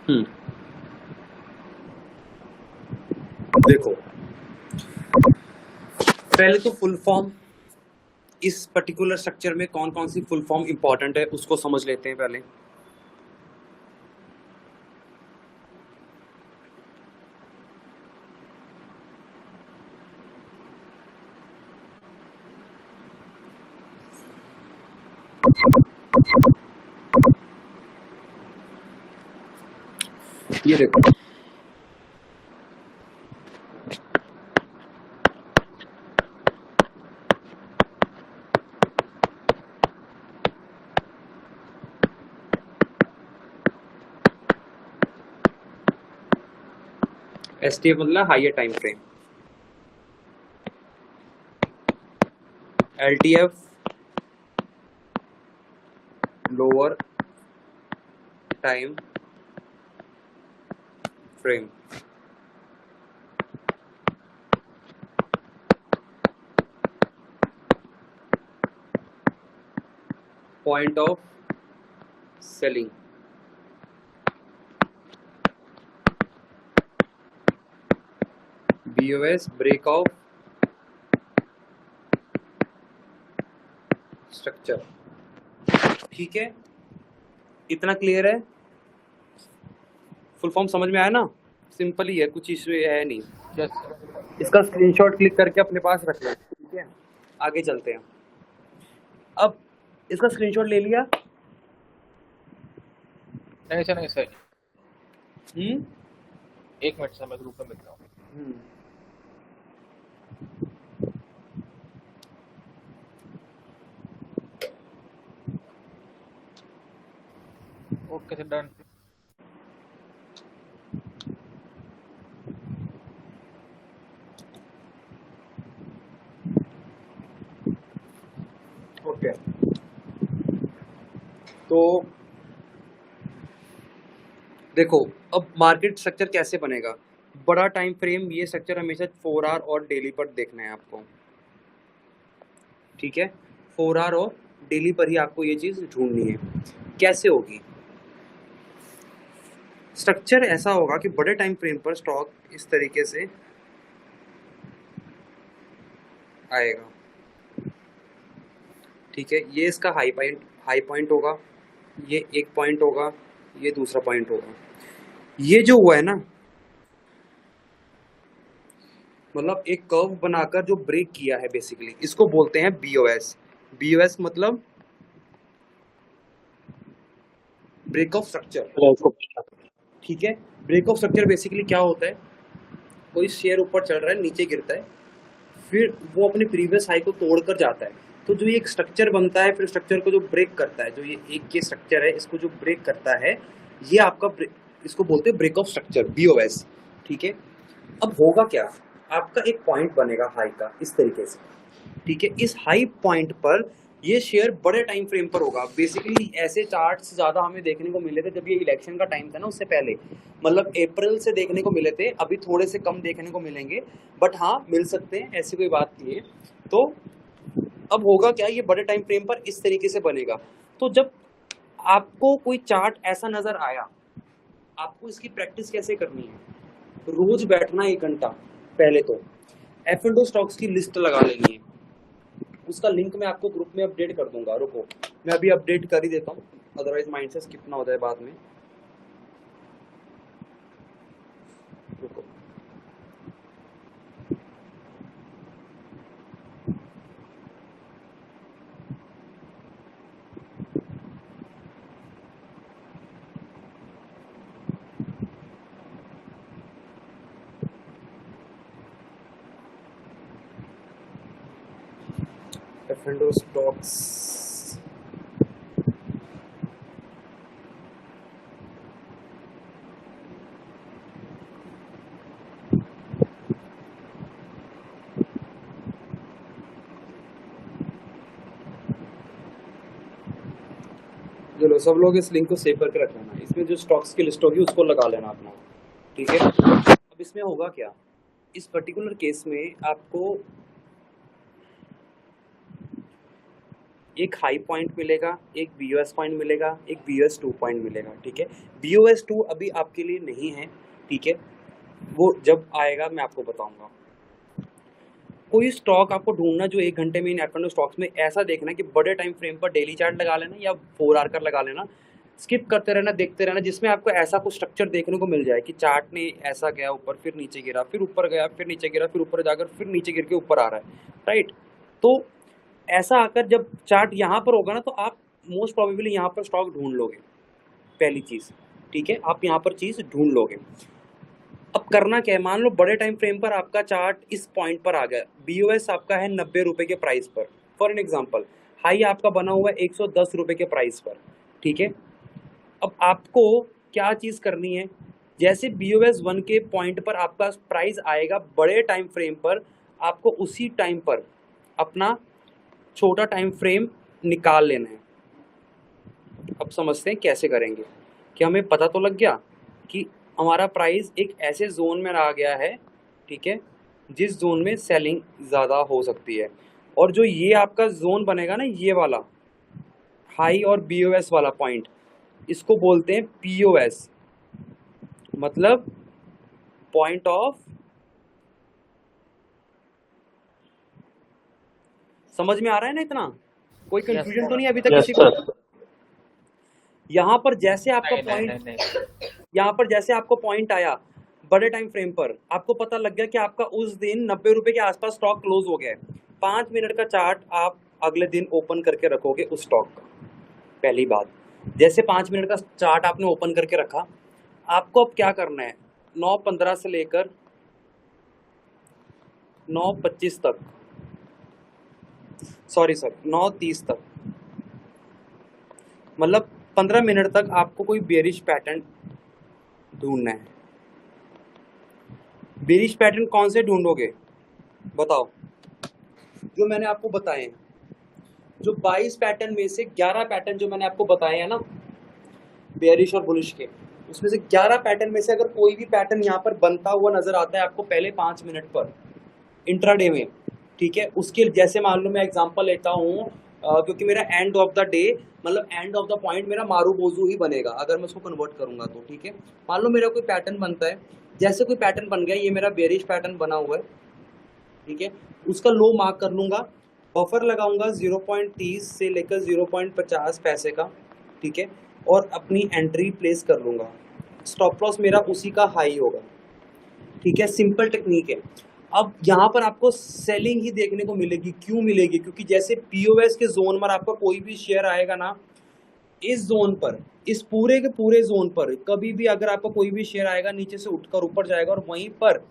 हम्म देखो, पहले तो फुल फॉर्म, इस पर्टिकुलर स्ट्रक्चर में कौन कौन सी फुल फॉर्म इंपॉर्टेंट है उसको समझ लेते हैं पहले। ये देखो, एसटीएफ मतलब higher time frame, LTF lower time frame, point of selling, BOS break of structure. ठीक है, इतना क्लियर है? फुल फॉर्म समझ में आया ना? सिंपल ही है, कुछ इश्यू है नहीं। Yes sir. इसका स्क्रीनशॉट क्लिक करके अपने पास रख लें। ठीक है, आगे चलते हैं। अब इसका स्क्रीनशॉट ले लिया? नहीं सर, नहीं सर, हम्म 1 मिनट सर, मैं ग्रुप में मिल रहा हूँ। हम्म ओके सर, डन। ओके, तो देखो, अब मार्केट स्ट्रक्चर कैसे बनेगा। बड़ा टाइम फ्रेम, ये स्ट्रक्चर हमेशा 4 आवर और डेली पर देखना है आपको। ठीक है, 4 आवर और डेली पर ही आपको ये चीज़ ढूंढनी है। कैसे होगी स्ट्रक्चर? ऐसा होगा कि बड़े टाइम फ्रेम पर स्टॉक इस तरीके से आएगा। ठीक है, ये इसका हाई पॉइंट होगा, ये एक पॉइंट होगा, ये दूसरा पॉइंट होगा। ये जो हुआ है ना, मतलब एक कर्व बनाकर जो ब्रेक किया है, बेसिकली इसको बोलते हैं बीओएस। बीओएस मतलब ब्रेक ऑफ स्ट्रक्चर। ठीक है, ब्रेक ऑफ स्ट्रक्चर बेसिकली क्या होता है, कोई शेयर ऊपर चल रहा है, नीचे गिरता है, फिर वो अपने प्रीवियस हाई को तोड़कर जाता है। तो जो ये एक स्ट्रक्चर बनता है, फिर स्ट्रक्चर को जो ब्रेक करता है, जो ये एक ये स्ट्रक्चर है, इसको जो ब्रेक करता है, ये आपका इसको बोलते हैं ब्रेक ऑफ स्ट्रक्चर, बीओएस। ठीक है, अब होगा क्या, आपका एक पॉइंट बनेगा हाई का इस तरीके से। ठीक है, इस हाई पॉइंट पर ये शेयर बड़े टाइम फ्रेम पर होगा। बेसिकली ऐसे चार्ट्स ज़्यादा हमें देखने को मिले थे जब ये इलेक्शन का टाइम था ना, उससे पहले, मतलब अप्रैल से देखने को मिले थे। अभी थोड़े से कम देखने को मिलेंगे, बट हाँ मिल सकते हैं, ऐसी कोई बात नहीं है। तो अब होगा क्या, ये बड़े टाइम फ्रेम पर इस तरीके से बनेगा। तो जब आपको कोई चार्ट ऐसा नजर आया, आपको इसकी प्रैक्टिस कैसे करनी है, रोज बैठना 1 घंटा पहले तो F&O स्टॉक्स की लिस्ट लगा लेनी है। उसका लिंक मैं आपको ग्रुप में अपडेट कर दूंगा, रुको मैं अभी अपडेट कर ही देता हूँ, अदरवाइज माइंड से स्किप ना हो जाए बाद में। रुको, F&O स्टॉक्स, चलो सब लोग इस लिंक को सेव करके रख लेना, इसमें जो स्टॉक्स की लिस्ट होगी उसको लगा लेना अपना। ठीक है, अब इसमें होगा क्या, इस पर्टिकुलर केस में आपको एक हाई पॉइंट मिलेगा, एक BOS पॉइंट मिलेगा, एक BOS2 पॉइंट मिलेगा, ठीक है। BOS2 अभी आपके लिए नहीं है, ठीक है, वो जब आएगा मैं आपको बताऊंगा। कोई स्टॉक आपको ढूंढना जो 1 घंटे में इन F&O स्टॉक्स में ऐसा देखना कि बड़े टाइम फ्रेम पर डेली चार्ट लगा लेना या 4 आवर का लगा लेना, स्किप करते रहना, देखते रहना, जिसमें आपको ऐसा कुछ स्ट्रक्चर देखने को मिल जाए कि चार्ट ने ऐसा गया ऊपर, फिर नीचे गिरा, फिर ऊपर गया, फिर नीचे गिरा, फिर ऊपर जाकर फिर नीचे गिर के ऊपर आ रहा है, राइट। तो ऐसा आकर जब चार्ट यहाँ पर होगा ना, तो आप मोस्ट प्रोबेबली यहाँ पर स्टॉक ढूंढ लोगे, पहली चीज़, ठीक है, आप यहाँ पर चीज़ ढूंढ लोगे। अब करना क्या है, मान लो बड़े टाइम फ्रेम पर आपका चार्ट इस पॉइंट पर आ गया, BOS आपका है 90 रुपये के प्राइस पर, फॉर एन एग्जांपल, हाई आपका बना हुआ है 110 रुपये के प्राइस पर, ठीक है। अब आपको क्या चीज़ करनी है, जैसे BOS 1 के पॉइंट पर आपका प्राइस आएगा बड़े टाइम फ्रेम पर, आपको उसी टाइम पर अपना छोटा टाइम फ्रेम निकाल लेना है। अब समझते हैं कैसे करेंगे, कि हमें पता तो लग गया कि हमारा प्राइस एक ऐसे जोन में आ गया है, ठीक है, जिस जोन में सेलिंग ज़्यादा हो सकती है, और जो ये आपका जोन बनेगा ना, ये वाला हाई और BOS वाला पॉइंट, इसको बोलते हैं POS, मतलब पॉइंट ऑफ, समझ में आ रहा है ना इतना, कोई कंफ्यूजन तो नहीं अभी तक किसी को? यहाँ पर जैसे आपका पॉइंट, यहाँ पर जैसे आपको पॉइंट आया बड़े टाइम फ्रेम पर, आपको पता लग गया कि आपका उस दिन 90 रुपये के आसपास स्टॉक क्लोज हो गया है, 5 मिनट का चार्ट आप अगले दिन ओपन करके रखोगे उस स्टॉक का। पहली बात, जैसे 5 मिनट का चार्ट आपने ओपन करके रखा, आपको अब क्या करना है, 9:15 से लेकर 9:25 तक, सॉरी सर 9:30 तक, मतलब 15 मिनट तक आपको कोई बेरिश पैटर्न ढूंढना है। बेरिश पैटर्न कौन से ढूंढोगे बताओ, जो मैंने आपको बताए हैं, जो 22 पैटर्न में से 11 पैटर्न जो मैंने आपको बताए हैं ना, बेरिश और बुलिश के, उसमें से 11 पैटर्न में से अगर कोई भी पैटर्न यहाँ पर बनता हुआ नजर आता है आपको पहले 5 मिनट पर इंट्राडे में, ठीक है, उसके जैसे मान लो मैं एग्जांपल लेता हूँ, क्योंकि मेरा एंड ऑफ द डे, मतलब एंड ऑफ द पॉइंट मेरा मारूबोजू ही बनेगा अगर मैं उसको कन्वर्ट करूंगा तो, ठीक है। मान लो मेरा कोई पैटर्न बनता है, जैसे कोई पैटर्न बन गया, ये मेरा बेरिश पैटर्न बना हुआ है, ठीक है, उसका लो मार्क कर लूंगा, बफर लगाऊंगा 0.30 से लेकर 0.50 पैसे का, ठीक है, और अपनी एंट्री प्लेस कर लूंगा, स्टॉप लॉस मेरा उसी का हाई होगा, ठीक है, सिंपल टेक्निक है। अब यहाँ पर आपको सेलिंग ही देखने को मिलेगी, क्यों मिलेगी, क्योंकि जैसे POS के जोन पर आपका कोई भी शेयर आएगा ना, इस जोन पर, इस पूरे के पूरे जोन पर कभी भी अगर आपका कोई भी शेयर आएगा, नीचे से उठकर ऊपर जाएगा और वहीं पर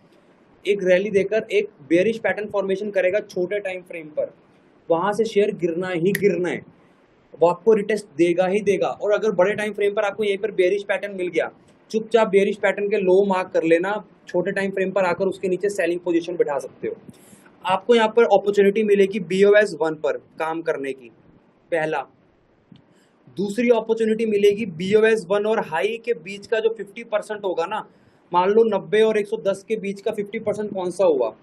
एक रैली देकर एक बेरिश पैटर्न फॉर्मेशन करेगा छोटे टाइम फ्रेम पर, वहां से शेयर गिरना ही गिरना है, वो आपको रिटेस्ट देगा ही देगा। और अगर बड़े टाइम फ्रेम पर आपको यहीं पर बेरिश पैटर्न मिल गया, चुपचाप बेरिश पैटर्न के लो मार्क कर लेना, छोटे टाइम फ्रेम पर आकर उसके नीचे सेलिंग पोजीशन बिठा सकते हो। आपको यहाँ पर अपॉर्चुनिटी मिलेगी BOS 1 पर काम करने की, पहला। दूसरी अपॉर्चुनिटी मिलेगी BOS 1 और हाई के बीच का जो 50% होगा ना, मान लो 90 और 110 के बीच का 50% कौन सा हुआ,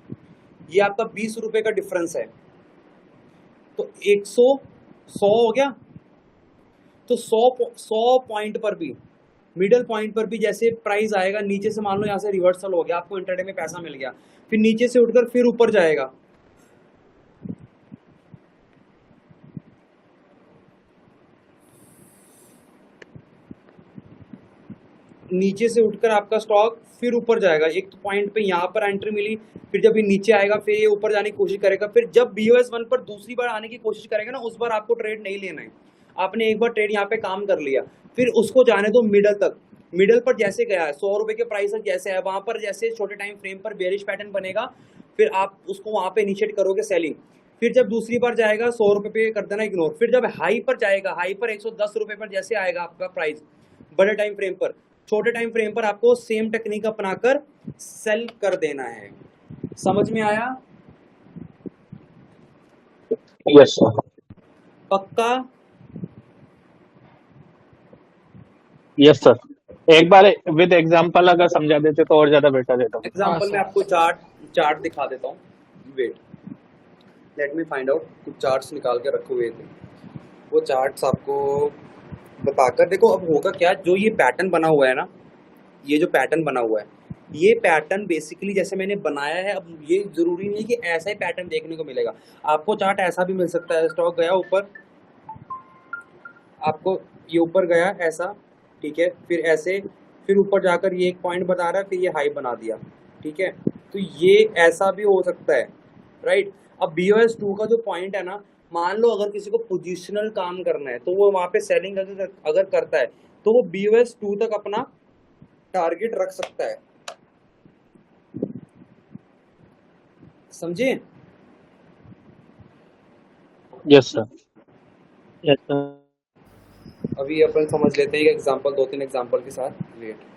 ये आपका 20 रुपए का डिफरेंस है, तो 100 हो गया, तो 100 पॉइंट पर भी, मिडल पॉइंट पर भी जैसे प्राइस आएगा, नीचे से मान लो यहाँ से रिवर्सल हो गया, आपको इंट्राडे में पैसा मिल गया, फिर नीचे से उठकर फिर ऊपर जाएगा, नीचे से उठकर आपका स्टॉक फिर ऊपर जाएगा, एक तो पॉइंट पे यहाँ पर एंट्री मिली, फिर जब ये नीचे आएगा फिर ये ऊपर जाने की कोशिश करेगा, फिर जब BOS 1 पर दूसरी बार आने की कोशिश करेगा ना, उस बार आपको ट्रेड नहीं लेना है, आपने एक बार ट्रेड यहाँ पे काम कर लिया, फिर उसको जाने दो मिडल तक, मिडल पर जैसे गया है 100 रुपए के प्राइस तक जैसे है, वहां पर जैसे छोटे टाइम फ्रेम पर बेरिश पैटर्न बनेगा, फिर आप उसको वहां पे इनिशिएट करोगे सेलिंग, फिर जब दूसरी बार जाएगा 100 रुपए पे कर देना इग्नोर, फिर जब हाई पर जाएगा, हाई पर 110 रुपए पर जैसे आएगा आपका प्राइस बड़े टाइम फ्रेम पर, छोटे टाइम फ्रेम पर आपको सेम टेक्निक अपनाकर सेल कर देना है। समझ में आया? Yes sir. पक्का? यस सर, एक बार विद एग्जांपल अगर समझा देते तो और ज्यादा बेटर देता। एग्जांपल में आपको चार्ट दिखा देता हूँ, wait, let me find out, कुछ चार्ट्स निकाल के रखे हुए थे, वो चार्ट्स आपको बताकर देखो। अब होगा क्या, जो ये पैटर्न बना हुआ है ना, ये जो पैटर्न बना हुआ है, ये पैटर्न बेसिकली जैसे मैंने बनाया है, अब ये जरूरी नहीं कि ऐसा ही पैटर्न देखने को मिलेगा आपको। चार्ट ऐसा भी मिल सकता है, स्टॉक गया ऊपर, आपको ये ऊपर गया ऐसा, ठीक है, फिर ऐसे, फिर ऊपर जाकर ये एक पॉइंट बता रहा है, फिर ये हाई बना दिया, ठीक है। तो ये ऐसा भी हो सकता है, राइट। अब BOS2 का जो पॉइंट है ना, मान लो अगर किसी को पोजिशनल काम करना है तो वो वहां पे सेलिंग अगर करता है तो वो BOS2 तक अपना टारगेट रख सकता है, समझे। Yes sir, yes sir. अभी अपन समझ लेते हैं एक एग्जांपल, 2-3 एग्जांपल के साथ। वेट,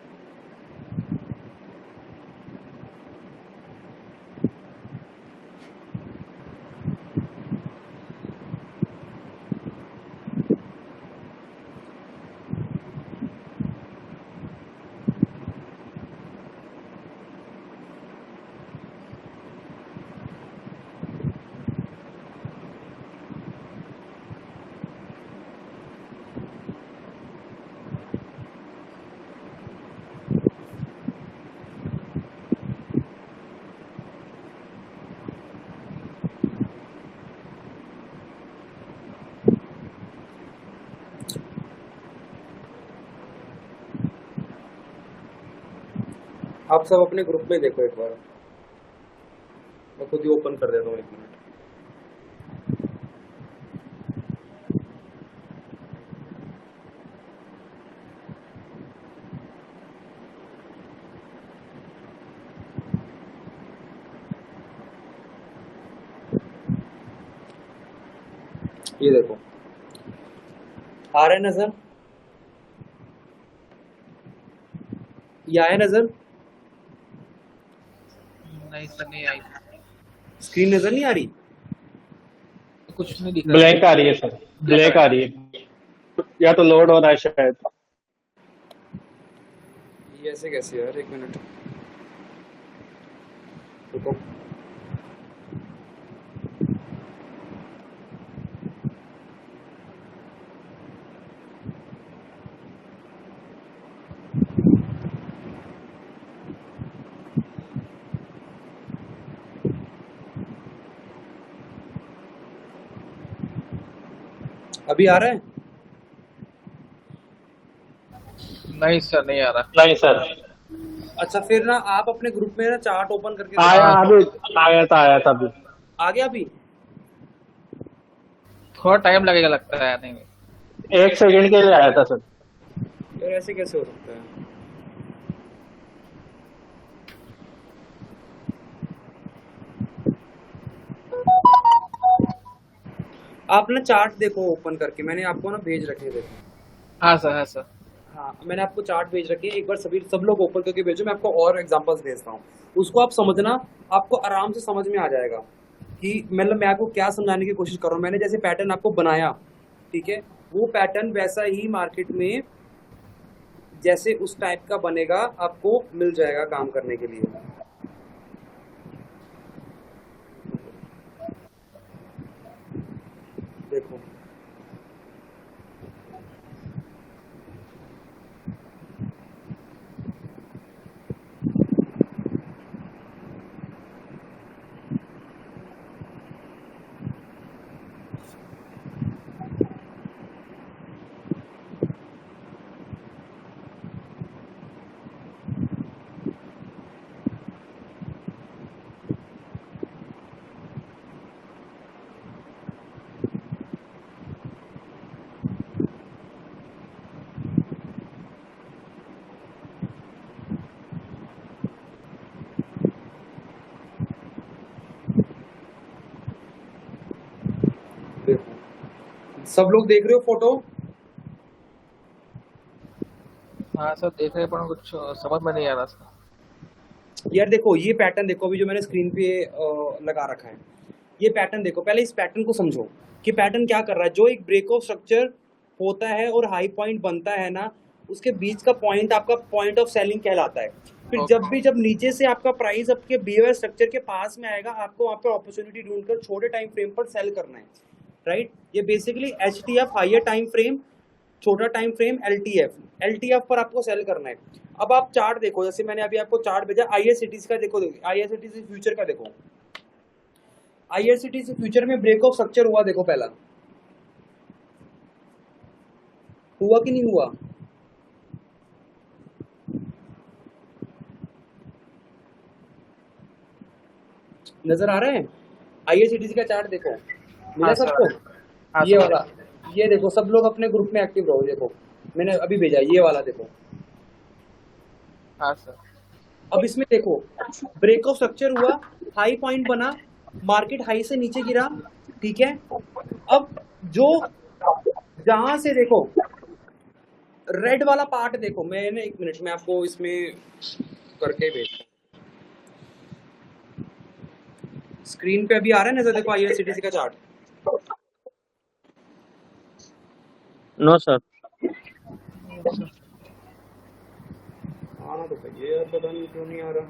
आप सब अपने ग्रुप में देखो एक बार, मैं खुद ही ओपन कर देता हूँ, 1 मिनट। ये देखो, आ रहा है नजर, ये आया नजर, नहीं सर, नहीं आई। स्क्रीन नजर नहीं आ रही। कुछ नहीं दिख रहा। ब्लैक आ रही है सर, ब्लैक आ रही है, या तो लोड हो रहा है शायद। ये ऐसे कैसे यार, 1 मिनट रुको। अभी आ रहा है? नहीं सर, नहीं आ रहा। नहीं सर, अच्छा, फिर ना आप अपने ग्रुप में ना चार्ट ओपन करके आया देखो। अभी, आया था अभी। आ गया अभी? थोड़ा टाइम लगेगा लगता है आने में। 1 सेकंड के लिए आया था सर। यार ऐसे कैसे हो सकता है? आप ना चार्ट देखो ओपन करके, मैंने आपको ना भेज रखे, देखो। हाँ सर, हाँ सर। हाँ, मैंने आपको चार्ट भेज रखे हैं, एक बार सब लोग ओपन करके भेजो, मैं आपको और एग्जांपल्स भेजता हूँ, उसको आप समझना, आपको आराम से समझ में आ जाएगा कि मतलब मैं आपको क्या समझाने की कोशिश कर रहा हूँ। मैंने जैसे पैटर्न आपको बनाया, ठीक है, वो पैटर्न वैसा ही मार्केट में जैसे उस टाइप का बनेगा, आपको मिल जाएगा काम करने के लिए। देखो, देखो, सब लोग देख रहे हो फोटो? हाँ सर, देख रहे हैं पर कुछ समझ में नहीं आ रहा सर। यार देखो, ये पैटर्न देखो, अभी जो मैंने स्क्रीन पे लगा रखा है, ये पैटर्न देखो। पहले इस पैटर्न को समझो कि पैटर्न क्या कर रहा है। जो एक ब्रेक ऑफ स्ट्रक्चर होता है और हाई पॉइंट बनता है ना, उसके बीच का पॉइंट आपका पॉइंट ऑफ सेलिंग कहलाता है। फिर जब नीचे से आपका प्राइस आपके BOS स्ट्रक्चर के पास में आएगा, आपको वहां पे अपॉर्चुनिटी ढूंढकर छोटे टाइम फ्रेम पर सेल करना है। राइट। ये basically HTF higher time frame, छोटा टाइम फ्रेम LTF पर आपको सेल करना है। अब आप चार्ट देखो, जैसे मैंने अभी आपको चार्ट भेजा IRCTC का, देखो IRCTC फ्यूचर का देखो, IRCTC फ्यूचर में ब्रेक ऑफ स्ट्रक्चर हुआ, देखो पहला हुआ कि नहीं हुआ? नजर आ रहा है? IRCTC का चार्ट देखो, मिला हाँ सबको? सर, हाँ ये सर। वाला, ये देखो, सब लोग अपने ग्रुप में एक्टिव रहो, देखो मैंने अभी भेजा, ये वाला देखो। हाँ सर। अब इसमें देखो ब्रेक ऑफ स्ट्रक्चर हुआ, हाई पॉइंट बना, मार्केट हाई से नीचे गिरा, ठीक है। अब जो जहां से देखो रेड वाला पार्ट देखो, मैंने 1 मिनट में आपको इसमें करके भेज, स्क्रीन पे अभी आ रहा है नजर, देखो IRCTC का चार्ट। No sir. आना तो चाहिए यार, पता नहीं क्यों नहीं आ रहा।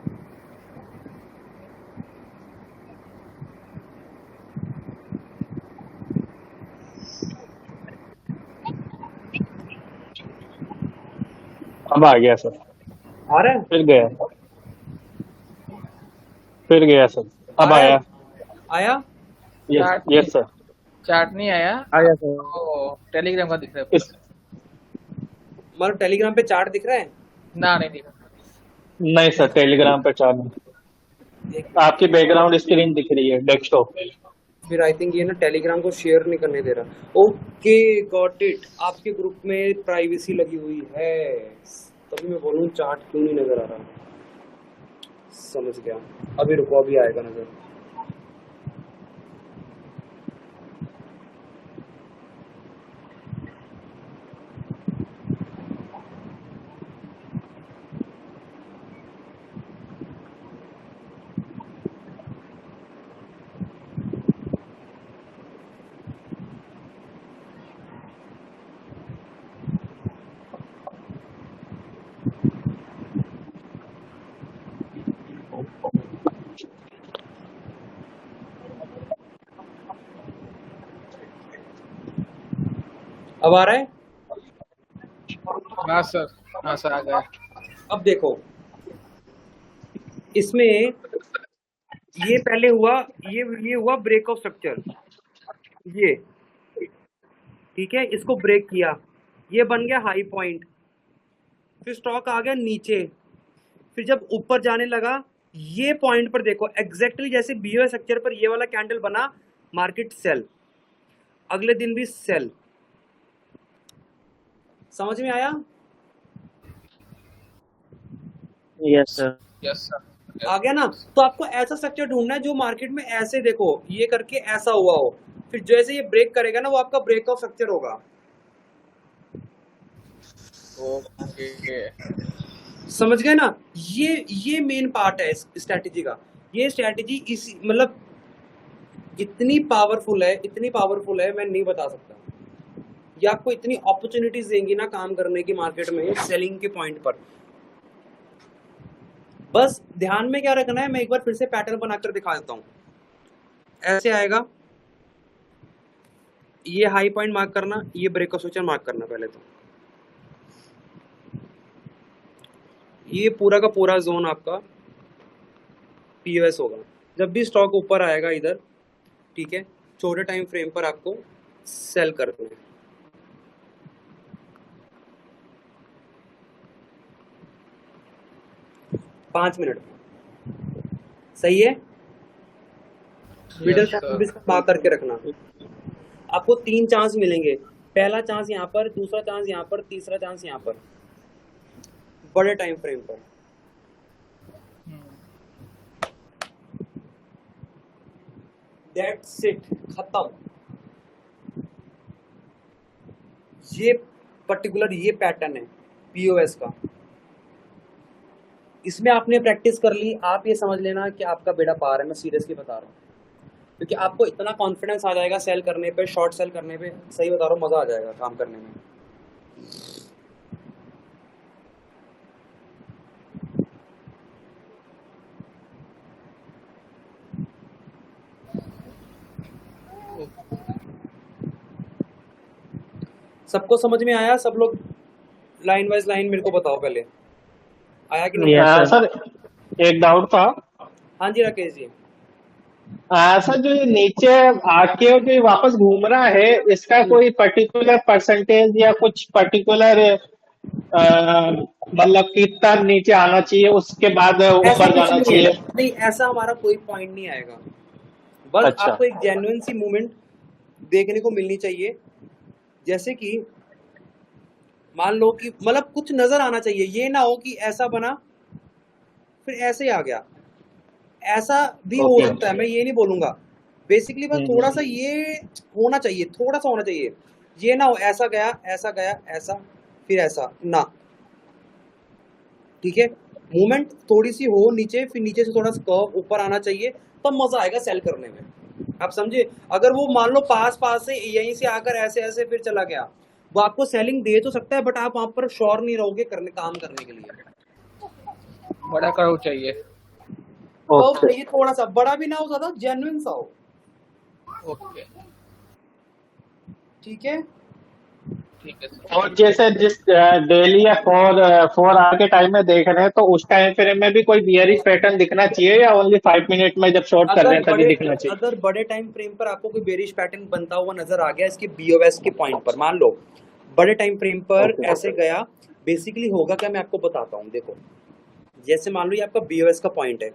अब आ गया सर, आ रहा है? फिर गया, फिर गया सर, अब आ रहा आया। है? आया? Yes chart yes sir, chart नहीं आया, आया सर। तो टेलीग्राम का दिख रहा है इस पूरा। मतलब टेलीग्राम पे चार्ट दिख रहा है? ना, नहीं दिख रहा। नहीं सर, टेलीग्राम पे चालू, आपकी बैकग्राउंड स्क्रीन दिख रही है डेस्कटॉप। फिर आई थिंक ये ना टेलीग्राम को शेयर नहीं करने दे रहा। ओके गॉट इट, आपके ग्रुप में प्राइवेसी लगी हुई है, तभी मैं बोलूँ चार्ट क्यों नहीं नजर आ रहा। समझ गया, अभी रुको, अभी आएगा नजर। अब आ रहा है? हाँ सर, हाँ सर, आ गया। अब देखो इसमें ये पहले हुआ, ये हुआ ब्रेक ऑफ स्ट्रक्चर, ये ठीक है, इसको ब्रेक किया, ये बन गया हाई पॉइंट, फिर स्टॉक आ गया नीचे, फिर जब ऊपर जाने लगा, ये पॉइंट पर देखो एग्जैक्टली जैसे BOS स्ट्रक्चर पर ये वाला कैंडल बना, मार्केट सेल, अगले दिन भी सेल। समझ में आया? Yes sir. Yes sir. आ गया ना? तो आपको ऐसा स्ट्रक्चर ढूंढना है जो मार्केट में ऐसे देखो ये करके ऐसा हुआ हो, फिर जैसे ये ब्रेक करेगा ना, वो आपका ब्रेक ऑफ स्ट्रक्चर होगा। ओके, समझ गए ना? ये मेन पार्ट है इस स्ट्रैटेजी का। ये स्ट्रैटेजी इस मतलब इतनी पावरफुल है, इतनी पावरफुल है, मैं नहीं बता सकता। ये आपको इतनी अपॉर्चुनिटीज देंगी ना काम करने की मार्केट में, सेलिंग के पॉइंट पर। बस ध्यान में क्या रखना है, मैं एक बार फिर से पैटर्न बनाकर दिखा देता हूँ। ऐसे आएगा, ये हाई पॉइंट मार्क करना, ये ब्रेक ऑफ स्ट्रक्चर मार्क करना पहले तो। ये पूरा का पूरा जोन आपका POS होगा। जब भी स्टॉक ऊपर आएगा इधर, ठीक है, छोटे टाइम फ्रेम पर आपको सेल करना है। पाँच मिनट, सही है? मिडिल टाइम मार्क करके रखना। आपको 3 चांस मिलेंगे, पहला चांस यहाँ पर, दूसरा चांस यहाँ पर, तीसरा चांस यहाँ पर, बड़े टाइम फ्रेम पर। दैट्स इट, खत्म। ये पर्टिकुलर ये पैटर्न है POS का। इसमें आपने प्रैक्टिस कर ली, आप ये समझ लेना कि आपका बेड़ा पार है, मैं सीरियसली बता रहा हूँ। क्योंकि आपको इतना कॉन्फिडेंस आ जाएगा सेल करने पे, शॉर्ट सेल करने पे, सही बता रहा हूँ, मजा आ जाएगा काम करने में। सबको समझ में आया? सब लोग लाइन वाइज लाइन मेरे को बताओ पहले, आया कि नहीं? यस सर, एक डाउट था। हाँ जी राकेश जी। सर जो ये नीचे आके जो ये वापस घूम रहा है, इसका कोई पर्टिकुलर परसेंटेज या कुछ पर्टिकुलर मतलब कितना नीचे आना चाहिए उसके बाद ऐसा ऊपर कुछ जाना नहीं है, चाहिए? नहीं ऐसा हमारा कोई पॉइंट नहीं आएगा। बस अच्छा। आपको एक जेन्युइन सी मूवमेंट देखने को मिलनी चाहिए, जैसे कि मान लो कि मतलब कुछ नजर आना चाहिए, ये ना हो कि ऐसा बना फिर ऐसे ही आ गया, ऐसा भी हो ओके। सकता है, मैं ये नहीं बोलूंगा। बेसिकली बस थोड़ा सा ये होना चाहिए, थोड़ा सा होना चाहिए, ये ना हो ऐसा गया ऐसा गया ऐसा फिर ऐसा ना, ठीक है। मूवमेंट थोड़ी सी हो नीचे, फिर नीचे से थोड़ा कर्व ऊपर आना चाहिए, तब मजा आएगा सेल करने में। आप समझे? अगर वो मान लो पास पास से यहीं से आकर ऐसे ऐसे फिर चला गया, वो आपको सेलिंग दे तो सकता है, बट आप वहां पर श्योर नहीं रहोगे करने काम करने के लिए। बड़ा कर्व चाहिए। Curve okay. चाहिए, थोड़ा सा बड़ा भी ना हो, ज्यादा जेन्युइन सा हो, ओके, ठीक है। ठीक है सर। और जैसे जिस डेली या 4 आवर के टाइम में देख रहे हैं, तो उस टाइम फ्रेम में भी कोई बियरिश पैटर्न दिखना चाहिए या ओनली 5 मिनट में जब शॉर्ट कर रहे हैं तभी दिखना चाहिए? अगर बड़े टाइम फ्रेम पर आपको कोई बेरिश पैटर्न बनता हुआ नजर आ गया इसके बीओएस के पॉइंट पर, मान लो बड़े टाइम फ्रेम पर ओके। ऐसे गया, बेसिकली होगा क्या मैं आपको बताता हूँ। देखो, जैसे मान लो ये आपका बीओएस का पॉइंट है,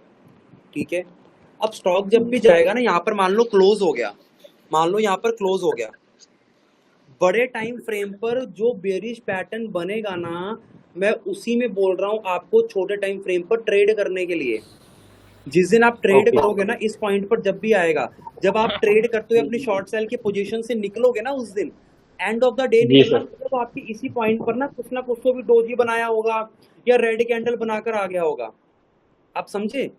ठीक है। अब स्टॉक जब भी जाएगा ना, यहाँ पर मान लो क्लोज हो गया, मान लो यहाँ पर क्लोज हो गया, बड़े टाइम फ्रेम पर जो बेरिश पैटर्न बनेगा ना, मैं उसी में बोल रहा हूँ आपको छोटे टाइम फ्रेम पर ट्रेड करने के लिए। जिस दिन आप ट्रेड ओके। करोगे ना, इस पॉइंट पर जब भी आएगा, जब आप ट्रेड करते हुए अपनी शॉर्ट सेल की पोजीशन से निकलोगे ना, उस दिन एंड ऑफ द डे जी निकलना, सर। तो आपकी इसी पॉइंट पर ना कुछ तो भी डोजी बनाया होगा या रेड कैंडल बनाकर आ गया होगा। आप समझे?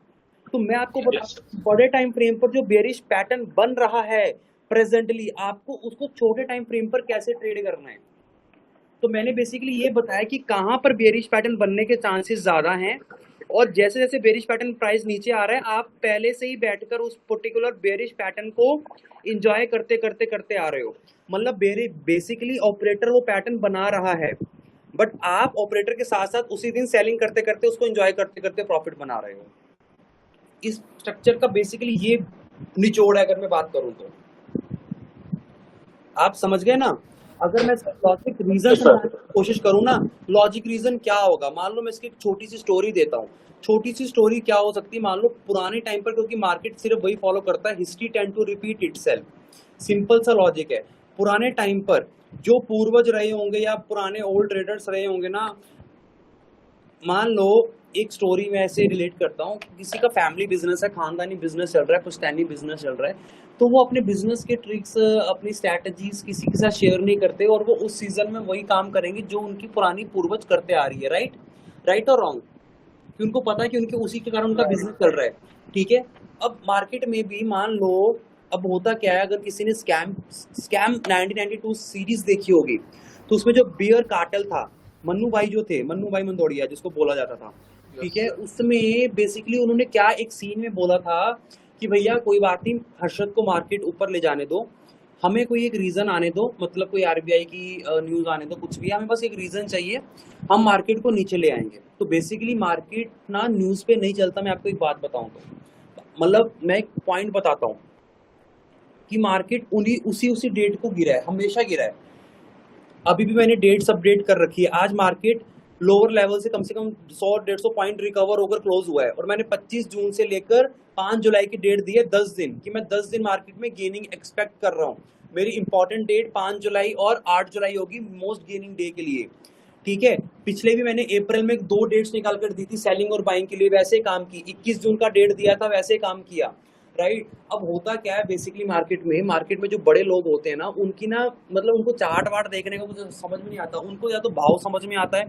तो मैं आपको बता, बड़े टाइम फ्रेम पर जो बेरिश पैटर्न बन रहा है प्रेजेंटली, आपको उसको छोटे टाइम फ्रेम पर कैसे ट्रेड करना है। तो मैंने बेसिकली ये बताया कि कहाँ पर बेरिश पैटर्न बनने के चांसेस ज्यादा हैं, और जैसे जैसे बेरिश पैटर्न प्राइस नीचे आ रहा है, आप पहले से ही बैठकर उस पर्टिकुलर बेरिश पैटर्न को एंजॉय करते करते करते आ रहे हो। मतलब बेसिकली ऑपरेटर वो पैटर्न बना रहा है, बट आप ऑपरेटर के साथ साथ उसी दिन सेलिंग करते करते उसको एंजॉय करते करते प्रॉफिट बना रहे हो। इस स्ट्रक्चर का बेसिकली ये निचोड़ है, अगर मैं बात करूं तो। आप समझ गए ना? अगर मैं लॉजिक रीजन समझाने की कोशिश करूं ना, लॉजिक रीजन क्या होगा, मान लो मैं इसकी एक छोटी सी स्टोरी देता हूं। छोटी सी स्टोरी क्या हो सकती है, मान लो पुराने टाइम पर, क्योंकि मार्केट सिर्फ वही फॉलो करता है, history tend to repeat itself. Simple सा लॉजिक है। पुराने टाइम पर जो पूर्वज रहे होंगे या पुराने ओल्ड ट्रेडर्स रहे होंगे ना, मान लो एक स्टोरी में ऐसे रिलेट करता हूँ, किसी का फैमिली बिजनेस है, खानदानी बिजनेस चल रहा है, पुश्तैनी बिजनेस चल रहा है, तो वो अपने बिजनेस के ट्रिक्स, अपनी स्ट्रैटेजीज किसी के साथ शेयर नहीं करते, और वो उस सीजन में वही काम करेंगे जो उनकी पुरानी पूर्वज करते आ रही है। राइट? राइट और रॉन्ग? कि उनको पता है कि उनके उसी के कारण उनका बिजनेस चल रहा है, ठीक है। अब मार्केट में भी मान लो, अब होता क्या है, अगर किसी ने स्कैम 1992 सीरीज देखी होगी, तो उसमें जो बियर कार्टेल था, मन्नू भाई जो थे, मन्नू भाई मंदोड़िया जिसको बोला जाता था, ठीक है, उसमें बेसिकली उन्होंने क्या एक सीन में बोला था कि भैया कोई बात नहीं, हर्षद को मार्केट ऊपर ले जाने दो, हमें कोई एक रीजन आने दो, मतलब कोई आरबीआई की न्यूज आने दो, कुछ भी, हमें बस एक रीजन चाहिए, हम मार्केट को नीचे ले आएंगे। तो बेसिकली मार्केट ना न्यूज पे नहीं चलता। मैं आपको एक बात बताऊं तो, मतलब मैं एक पॉइंट बताता हूं कि मार्केट उसी डेट को गिरा है, हमेशा गिरा है। अभी भी मैंने डेट्स अपडेट कर रखी है। आज मार्केट लोअर लेवल से कम 100-150 पॉइंट रिकवर होकर क्लोज हुआ है, और मैंने 25 जून से लेकर 5 जुलाई की डेट दी है, 10 दिन कि मैं 10 दिन मार्केट में गेनिंग एक्सपेक्ट कर रहा हूँ। मेरी इंपॉर्टेंट डेट 5 जुलाई और 8 जुलाई होगी मोस्ट गेनिंग डे के लिए, ठीक है। पिछले भी मैंने अप्रैल में 2 डेट्स निकाल कर दी थी सेलिंग और बाइंग के लिए, वैसे ही काम की। 21 जून का डेट दिया था, वैसे ही काम किया। राइट? अब होता क्या है बेसिकली मार्केट में जो बड़े लोग होते हैं ना, उनकी ना मतलब उनको चार्ट वार्ट देखने को मुझे समझ में नहीं आता। उनको या तो भाव समझ में आता है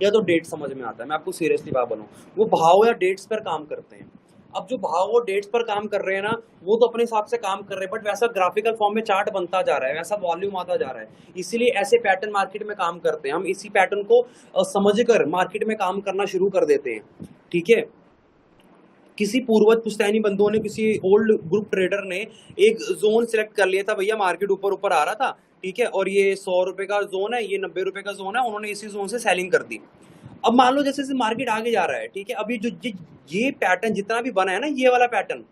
या तो डेट समझ में आता है। मैं आपको सीरियसली बात बोलूं, वो भाव या डेट्स पर काम करते हैं। अब जो भाव और डेट्स पर काम कर रहे हैं ना, वो तो अपने हिसाब से काम कर रहे हैं, बट वैसा ग्राफिकल फॉर्म में चार्ट बनता जा रहा है, वैसा वॉल्यूम आता जा रहा है। इसीलिए ऐसे पैटर्न मार्केट में काम करते हैं। हम इसी पैटर्न को समझकर मार्केट में काम करना शुरू कर देते हैं, ठीक है। किसी पूर्वज पुश्तैनी बंधुओं ने, किसी ओल्ड ग्रुप ट्रेडर ने एक जोन सिलेक्ट कर लिया था, भैया मार्केट ऊपर ऊपर आ रहा था, ठीक है, और ये 100 रुपए का जोन है, ये 90 रुपए का जोन है, उन्होंने इसी जोन से सेलिंग कर दी। अब मान लो जैसे जैसे मार्केट आगे जा रहा है, ठीक है, अभी जो ये पैटर्न जितना भी बना है ना, ये वाला पैटर्न,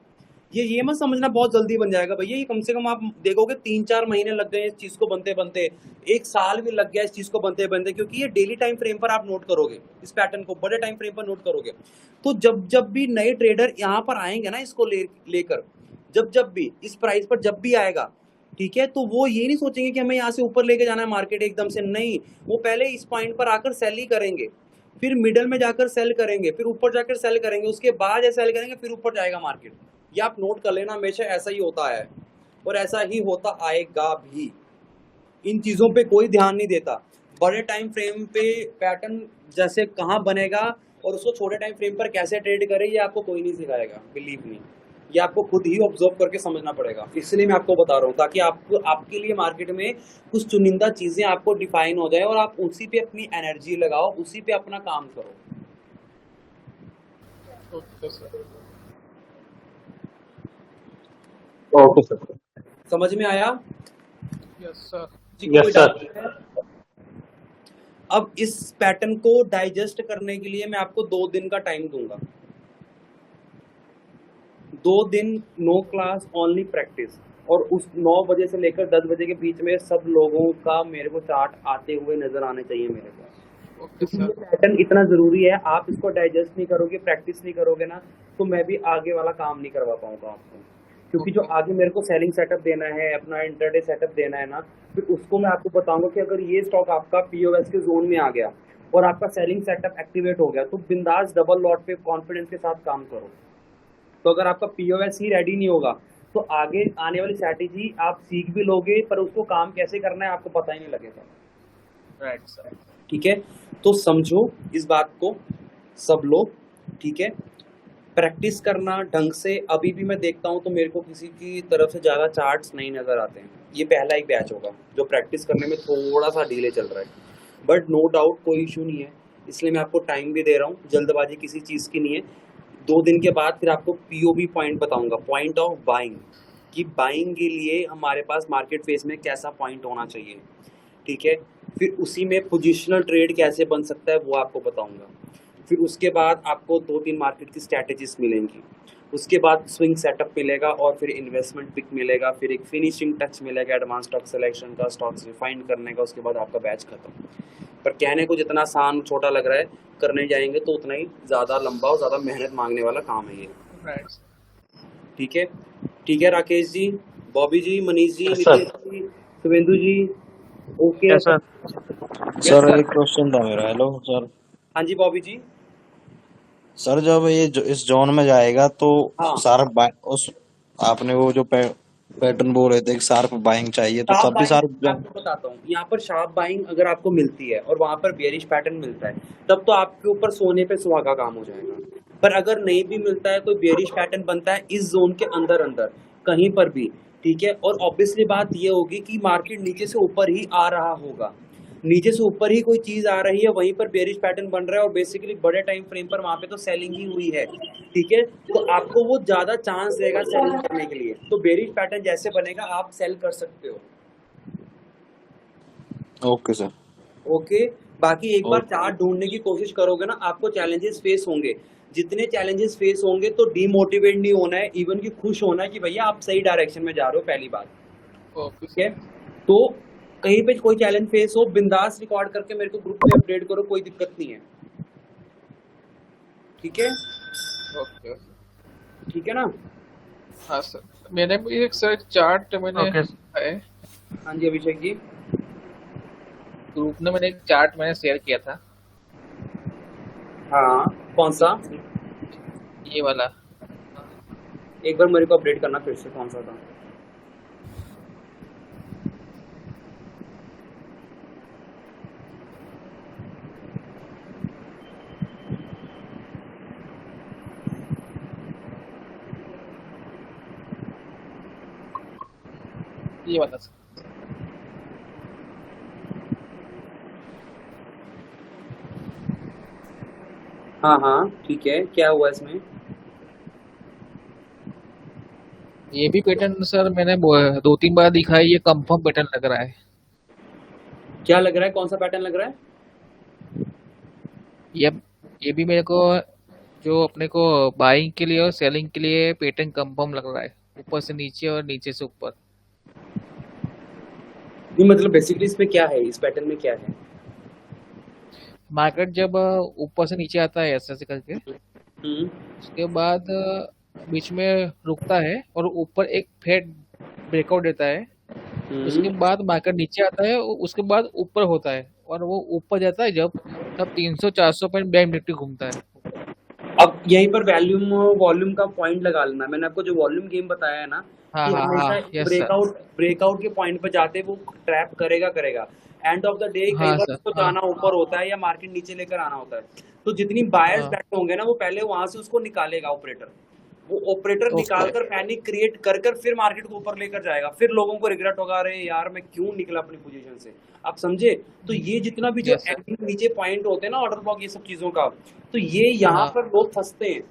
ये मत समझना बहुत जल्दी बन जाएगा भैया, ये कम से कम आप देखोगे 3-4 महीने लग गए इस चीज को बनते बनते, 1 साल भी लग गया इस चीज को बनते बनते, क्योंकि ये डेली टाइम फ्रेम पर आप नोट करोगे, इस पैटर्न को बड़े टाइम फ्रेम पर नोट करोगे। तो जब जब भी नए ट्रेडर यहाँ पर आएंगे ना, इसको लेकर जब भी इस प्राइस पर जब भी आएगा, ठीक है, तो वो ये नहीं सोचेंगे कि हमें यहाँ से ऊपर लेके जाना है मार्केट एकदम से, नहीं, वो पहले इस पॉइंट पर आकर सेल ही करेंगे, फिर मिडल में जाकर सेल करेंगे, फिर ऊपर जाकर सेल करेंगे, उसके बाद सेल करेंगे, फिर ऊपर जाएगा मार्केट। ये आप नोट कर लेना, हमेशा ऐसा ही होता है और ऐसा ही होता आएगा भी। इन चीजों पे कोई ध्यान नहीं देता। बड़े टाइम फ्रेम पे पैटर्न जैसे कहाँ बनेगा और उसको छोटे टाइम फ्रेम पर कैसे ट्रेड करे, ये आपको कोई नहीं सिखाएगा, बिलीव मी, ये आपको खुद ही ऑब्जर्व करके समझना पड़ेगा। इसलिए मैं आपको बता रहा हूँ, ताकि आपको आपके लिए मार्केट में कुछ चुनिंदा चीजें आपको डिफाइन हो जाए और आप उसी पे अपनी एनर्जी लगाओ, उसी पे अपना काम करो। Okay sir. Okay sir. समझ में आया? Yes sir. Yes sir. अब इस पैटर्न को डाइजेस्ट करने के लिए मैं आपको 2 दिन का टाइम दूंगा। 2 दिन नो क्लास, ओनली प्रैक्टिस, और उस 9 बजे से लेकर 10 बजे के बीच में सब लोगों का मेरे को चार्ट आते हुए नजर आने चाहिए मेरे पास। Okay sir. ये पैटर्न इतना जरूरी है, आप इसको डाइजेस्ट नहीं करोगे, प्रैक्टिस नहीं करोगे ना, तो मैं भी आगे वाला काम नहीं करवा पाऊंगा आपको, क्योंकि जो आगे मेरे को सेलिंग सेटअप देना है, अपना इंटरडे सेटअप देना है ना, फिर उसको मैं आपको बताऊंगा कि अगर ये स्टॉक आपका पीओएस के जोन में आ गया और आपका सेलिंग सेटअप एक्टिवेट हो गया, तो बिंदास डबल लॉट पे कॉन्फिडेंस के साथ काम करो। तो अगर आपका पीओएस ही रेडी नहीं होगा, तो आगे आने वाली स्ट्रैटेजी आप सीख भी लोगे, पर उसको काम कैसे करना है आपको पता ही नहीं लगेगा। Right sir. ठीक है, तो समझो इस बात को सब लोग, ठीक है, प्रैक्टिस करना ढंग से। अभी भी मैं देखता हूँ तो मेरे को किसी की तरफ से ज़्यादा चार्ट्स नहीं नज़र आते हैं। ये पहला एक बैच होगा जो प्रैक्टिस करने में थोड़ा सा डिले चल रहा है, बट नो डाउट कोई इशू नहीं है, इसलिए मैं आपको टाइम भी दे रहा हूँ, जल्दबाजी किसी चीज़ की नहीं है। 2 दिन के बाद फिर आपको पीओबी पॉइंट बताऊंगा, पॉइंट ऑफ बाइंग, कि बाइंग के लिए हमारे पास मार्केट फेस में कैसा पॉइंट होना चाहिए, ठीक है। फिर उसी में पोजिशनल ट्रेड कैसे बन सकता है वो आपको बताऊंगा। फिर उसके बाद आपको 2-3 मार्केट की स्ट्रैटेजीज मिलेंगी, उसके बाद स्विंग सेटअप मिलेगा, और फिर इन्वेस्टमेंट पिक मिलेगा, फिर एक फिनिशिंग टच मिलेगा एडवांस स्टॉक सिलेक्शन का, स्टॉक्स रिफाइन करने का, उसके बाद आपका बैच खत्म। पर कहने को जितना आसान छोटा लग रहा है, करने जाएंगे तो उतना ही ज़्यादा लंबा और ज़्यादा मेहनत मांगने वाला काम है ये। राइट। ठीक है, ठीक है राकेश जी, बॉबी जी, मनीष जी, Yes, sir. नितेश जी, शुभेंदु जी, ओके सर। सर एक क्वेश्चन था मेरा। Hello sir. हाँ जी बॉबी जी। सर जब ये इस जोन में जाएगा तो हाँ। शार्प उस आपने वो जो पैटर्न बोल रहे थे शार्प बाइंग चाहिए, तो तब भी शार्प आपको बताता हूँ, यहाँ पर शार्प बाइंग अगर आपको मिलती है और वहां पर बेयरिश पैटर्न मिलता है, तब तो आपके ऊपर सोने पे सुहागा काम हो जाएगा। पर अगर नहीं भी मिलता है, कोई बेयरिश पैटर्न बनता है इस जोन के अंदर अंदर कहीं पर भी, ठीक है, और ऑब्वियसली बात ये होगी कि मार्केट नीचे से ऊपर ही आ रहा होगा, नीचे से ऊपर ही कोई चीज आ रही है, वहीं पर बेयरिश पैटर्न बन रहा है, और बेसिकली बड़े टाइम फ्रेम पर वहां पे तो सेलिंग ही हुई है, ठीक है, तो आपको वो ज्यादा चांस देगा सेलिंग करने के लिए। तो बेयरिश पैटर्न जैसे बनेगा आप सेल कर सकते हो। Okay sir. ओके, बाकी एक बार चार्ट ढूंढने की कोशिश करोगे ना, आपको चैलेंजेस फेस होंगे, जितने चैलेंजेस फेस होंगे तो डीमोटिवेट नहीं होना है, इवन कि खुश होना है कि भैया आप सही डायरेक्शन में जा रहे हो, पहली बात। ठीक है, तो कहीं पे कोई चैलेंज फेस हो, बिंदास रिकॉर्ड करके मेरे को ग्रुप पे अपडेट करो, कोई दिक्कत नहीं है। ठीक है, ओके। ठीक है ना? हाँ सर, मैंने भी एक सर चार्ट मैंने है। हाँ जी अभिषेक जी। ग्रुप में मैंने एक चार्ट मैंने शेयर किया था। हाँ, कौन सा? ये वाला। एक बार मेरे को अपडेट करना फिर से, कौन सा था? ये वाला सर। हाँ हाँ ठीक है, क्या हुआ इसमें? ये भी पैटर्न सर मैंने 2-3 बार दिखा है, ये कंफर्म पैटर्न लग रहा है। क्या लग रहा है, कौन सा पैटर्न लग रहा है? ये ये भी मेरे को जो अपने को बाइंग के लिए और सेलिंग के लिए पैटर्न कंफर्म लग रहा है, ऊपर से नीचे और नीचे से ऊपर। नहीं मतलब बेसिकली इसमें क्या है, इस पैटर्न में क्या है? मार्केट जब ऊपर से नीचे आता है ऐसे ऐसे करके, हम्म उसके बाद बीच में रुकता है और ऊपर एक फेड ब्रेकआउट देता है, उसके हम्म बाद मार्केट नीचे आता है, उसके बाद ऊपर होता है, और वो ऊपर जाता है जब, तब 300-400 पॉइंट बैंक निफ्टी घूमता है ऊपर। अब यहीं पर वॉल्यूम वॉल्यूम का पॉइंट लगा लेना। मैंने आपको जो वॉल्यूम गेम बताया है ना, हाँ कि हाँ हमेशा हाँ, यस सर। ब्रेकआउट के पॉइंट पर जाते वो ट्रैप करेगा करेगा। एंड ऑफ द डे कई हाँ बार सर, उसको हाँ जाना ऊपर होता है या मार्केट नीचे लेकर आना होता है। तो जितनी बायर्स हाँ। बैठे होंगे ना, वो पहले वहां से उसको निकालेगा ऑपरेटर। वो ऑपरेटर ओके। निकालकर पैनिक क्रिएट कर कर फिर मार्केट को ऊपर लेकर जाएगा। फिर लोगों को रिग्रेट होगा, अरे यार मैं क्यों निकला अपनी पोजीशन से। आप समझे? तो ये जितना भी जो यस सर। एंडिंग नीचे पॉइंट होते हैं ना, ऑर्डर ब्लॉक, ये सब चीजों का, तो ये हाँ यहाँ हाँ। पर लोग फंसते हैं,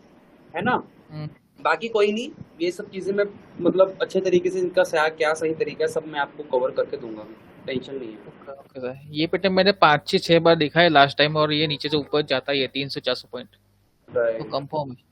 है ना। हम्म, बाकी कोई नहीं, ये सब चीजें मैं मतलब अच्छे तरीके से इनका क्या सही तरीका है सब मैं आपको कवर करके दूंगा, टेंशन नहीं है। Okay okay sir. ये पैटर्न मैंने 5 से 6 बार दिखा है लास्ट टाइम, और ये नीचे से ऊपर जाता ही है 300-400 पॉइंट, तो राइट कंफर्म है।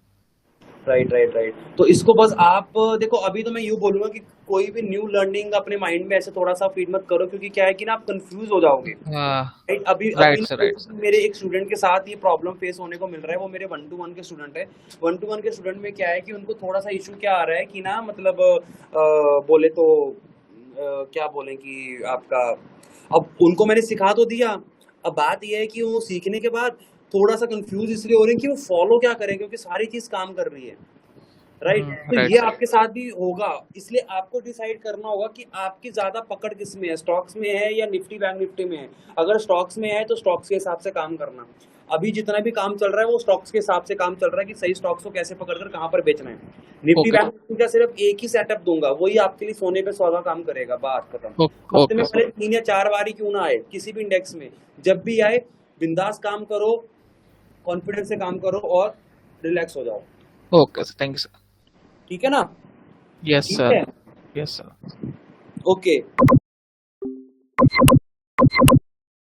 राइट। तो इसको बस आप देखो, अभी तो मैं यूँ बोलूंगा कि कोई भी न्यू लर्निंग अपने माइंड में ऐसे थोड़ा सा फीड मत करो, क्योंकि क्या है कि ना आप कंफ्यूज हो जाओगे। हाँ। राइट, अभी अभी राइट सर, राइट सर। मेरे एक स्टूडेंट के साथ ये प्रॉब्लम फेस होने को मिल रहा है। वो मेरे 1-to-1 के स्टूडेंट है। 1-to-1 के स्टूडेंट में क्या है कि उनको थोड़ा सा इशू क्या आ रहा है कि ना, मतलब बोले तो क्या बोले कि आपका, अब उनको मैंने सिखा तो दिया। अब बात यह है कि वो सीखने के बाद थोड़ा सा कंफ्यूज इसलिए हो रहे हैं कि वो फॉलो क्या करें, क्योंकि सारी चीज काम कर रही है। राइट, तो राइट ये सर। आपके साथ भी होगा। इसलिए आपको डिसाइड करना होगा कि आपकी ज्यादा पकड़ किस में है, स्टॉक्स में है या निफ्टी बैंक निफ्टी में है। अगर स्टॉक्स में है तो स्टॉक्स के हिसाब से काम करना। अभी जितना भी काम चल रहा है वो स्टॉक्स के हिसाब से काम चल रहा है कि सही स्टॉक्स को कैसे पकड़कर कहाँ पर बेचना है। निफ्टी ओके बैंक निफ्टी का सिर्फ एक ही सेटअप दूंगा, वही आपके लिए सोने पे सुहागा काम करेगा। बात खत्म। हफ्ते में ओके भले 3 या 4 बार ही क्यों ना आए, किसी भी इंडेक्स में जब भी आए, बिंदास काम करो, कॉन्फिडेंस से काम करो और रिलैक्स हो जाओ। Okay sir, thank you sir. ठीक है ना? यस ठीक सर। है, यस सर। ओके।